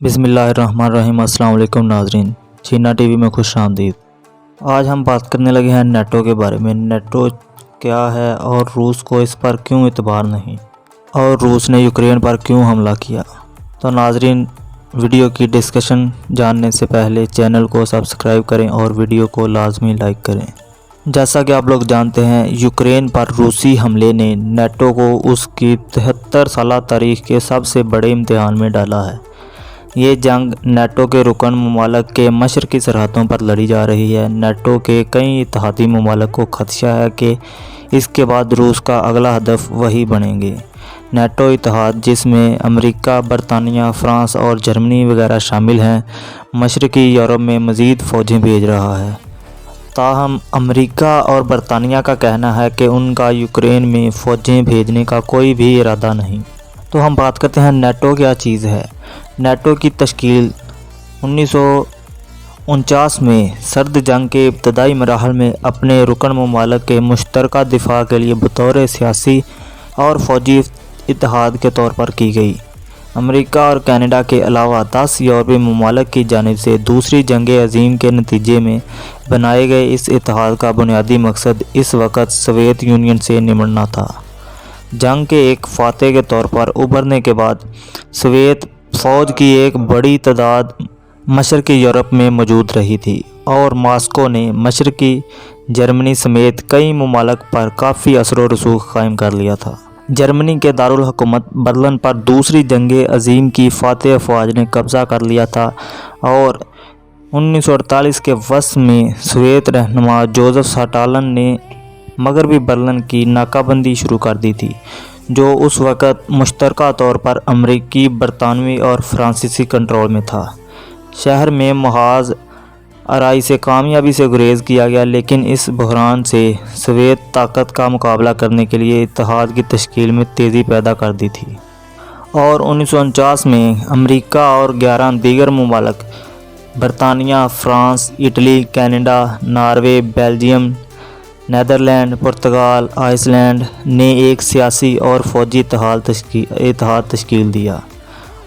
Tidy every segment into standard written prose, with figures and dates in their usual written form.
بسم اللہ الرحمن الرحیم۔ السلام علیکم ناظرین، چینا ٹی وی میں خوش آمدید۔ آج ہم بات کرنے لگے ہیں نیٹو کے بارے میں۔ نیٹو کیا ہے اور روس کو اس پر کیوں اعتبار نہیں، اور روس نے یوکرین پر کیوں حملہ کیا۔ تو ناظرین، ویڈیو کی ڈسکشن جاننے سے پہلے چینل کو سبسکرائب کریں اور ویڈیو کو لازمی لائک کریں۔ جیسا کہ آپ لوگ جانتے ہیں، یوکرین پر روسی حملے نے نیٹو کو اس کی 73 سالہ تاریخ کے سب سے بڑے امتحان میں ڈالا ہے۔ یہ جنگ نیٹو کے رکن ممالک کے مشرقی سرحدوں پر لڑی جا رہی ہے۔ نیٹو کے کئی اتحادی ممالک کو خدشہ ہے کہ اس کے بعد روس کا اگلا ہدف وہی بنیں گے۔ نیٹو اتحاد، جس میں امریکہ، برطانیہ، فرانس اور جرمنی وغیرہ شامل ہیں، مشرقی یورپ میں مزید فوجیں بھیج رہا ہے۔ تاہم امریکہ اور برطانیہ کا کہنا ہے کہ ان کا یوکرین میں فوجیں بھیجنے کا کوئی بھی ارادہ نہیں۔ تو ہم بات کرتے ہیں نیٹو کیا چیز ہے۔ نیٹو کی تشکیل 1949 میں سرد جنگ کے ابتدائی مراحل میں اپنے رکن ممالک کے مشترکہ دفاع کے لیے بطور سیاسی اور فوجی اتحاد کے طور پر کی گئی۔ امریکہ اور کینیڈا کے علاوہ 10 یورپی ممالک کی جانب سے دوسری جنگ عظیم کے نتیجے میں بنائے گئے اس اتحاد کا بنیادی مقصد اس وقت سوویت یونین سے نمٹنا تھا۔ جنگ کے ایک فاتح کے طور پر ابھرنے کے بعد سوویت فوج کی ایک بڑی تعداد مشرقی یورپ میں موجود رہی تھی، اور ماسکو نے مشرقی جرمنی سمیت کئی ممالک پر کافی اثر و رسوخ قائم کر لیا تھا۔ جرمنی کے دارالحکومت برلن پر دوسری جنگ عظیم کی فاتح افواج نے قبضہ کر لیا تھا، اور 1948 کے وسط میں سوویت رہنما جوزف سٹالن نے مغربی برلن کی ناکہ بندی شروع کر دی تھی، جو اس وقت مشترکہ طور پر امریکی، برطانوی اور فرانسیسی کنٹرول میں تھا۔ شہر میں محاذ آرائی سے کامیابی سے گریز کیا گیا، لیکن اس بحران سے سوویت طاقت کا مقابلہ کرنے کے لیے اتحاد کی تشکیل میں تیزی پیدا کر دی تھی، اور 1949 میں امریکہ اور 11 دیگر ممالک برطانیہ، France, Italy, Canada, Norway, Belgium, Netherland, Portugal, Iceland نے ایک سیاسی اور فوجی اتحاد تشکیل دیا،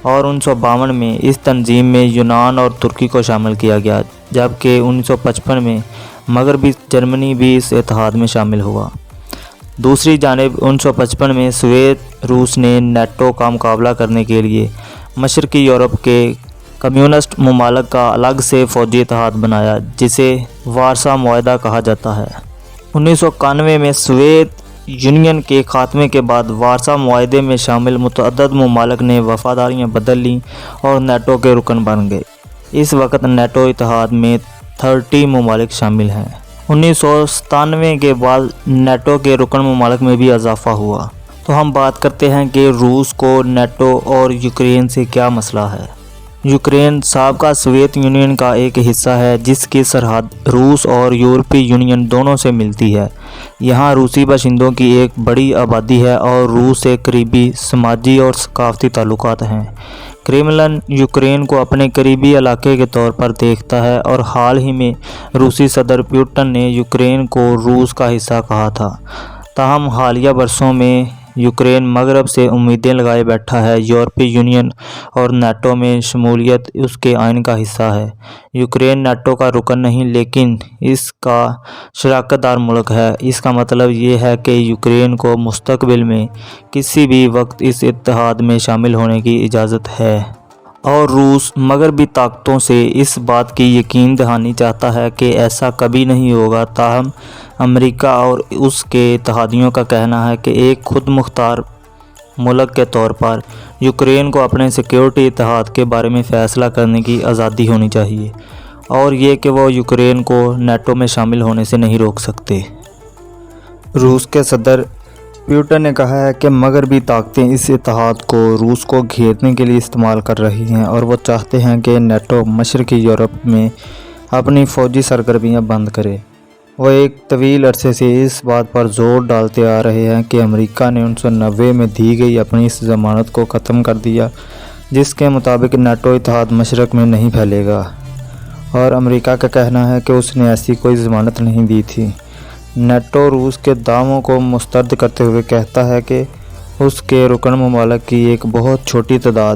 اور 1952 میں اس تنظیم میں یونان اور ترکی کو شامل کیا گیا، جبکہ 1955 میں مغربی جرمنی بھی اس اتحاد میں شامل ہوا۔ دوسری جانب 1955 میں سوویت روس نے نیٹو کا مقابلہ کرنے کے لیے مشرقی یورپ کے کمیونسٹ ممالک کا الگ سے فوجی اتحاد بنایا، جسے وارسا معاہدہ کہا جاتا ہے۔ 1991 میں سوویت یونین کے خاتمے کے بعد وارسا معاہدے میں شامل متعدد ممالک نے وفاداریاں بدل لیں اور نیٹو کے رکن بن گئے۔ اس وقت نیٹو اتحاد میں 30 ممالک شامل ہیں۔ 1997 کے بعد نیٹو کے رکن ممالک میں بھی اضافہ ہوا۔ تو ہم بات کرتے ہیں کہ روس کو نیٹو اور یوکرین سے کیا مسئلہ ہے۔ یوکرین سابقہ سوویت یونین کا ایک حصہ ہے، جس کی سرحد روس اور یورپی یونین دونوں سے ملتی ہے۔ یہاں روسی باشندوں کی ایک بڑی آبادی ہے اور روس سے قریبی سماجی اور ثقافتی تعلقات ہیں۔ کریملن یوکرین کو اپنے قریبی علاقے کے طور پر دیکھتا ہے، اور حال ہی میں روسی صدر پوٹن نے یوکرین کو روس کا حصہ کہا تھا۔ تاہم حالیہ برسوں میں یوکرین مغرب سے امیدیں لگائے بیٹھا ہے۔ یورپی یونین اور نیٹو میں شمولیت اس کے آئین کا حصہ ہے۔ یوکرین نیٹو کا رکن نہیں، لیکن اس کا شراکت دار ملک ہے۔ اس کا مطلب یہ ہے کہ یوکرین کو مستقبل میں کسی بھی وقت اس اتحاد میں شامل ہونے کی اجازت ہے، اور روس مغربی طاقتوں سے اس بات کی یقین دہانی چاہتا ہے کہ ایسا کبھی نہیں ہوگا۔ تاہم امریکہ اور اس کے اتحادیوں کا کہنا ہے کہ ایک خود مختار ملک کے طور پر یوکرین کو اپنے سیکیورٹی اتحاد کے بارے میں فیصلہ کرنے کی آزادی ہونی چاہیے، اور یہ کہ وہ یوکرین کو نیٹو میں شامل ہونے سے نہیں روک سکتے۔ روس کے صدر پوٹن نے کہا ہے کہ مغربی طاقتیں اس اتحاد کو روس کو گھیرنے کے لیے استعمال کر رہی ہیں، اور وہ چاہتے ہیں کہ نیٹو مشرقی یورپ میں اپنی فوجی سرگرمیاں بند کرے۔ وہ ایک طویل عرصے سے اس بات پر زور ڈالتے آ رہے ہیں کہ امریکہ نے 1990 میں دی گئی اپنی اس ضمانت کو ختم کر دیا، جس کے مطابق نیٹو اتحاد مشرق میں نہیں پھیلے گا، اور امریکہ کا کہنا ہے کہ اس نے ایسی کوئی ضمانت نہیں دی تھی۔ نیٹو روس کے دعووں کو مسترد کرتے ہوئے کہتا ہے کہ اس کے رکن ممالک کی ایک بہت چھوٹی تعداد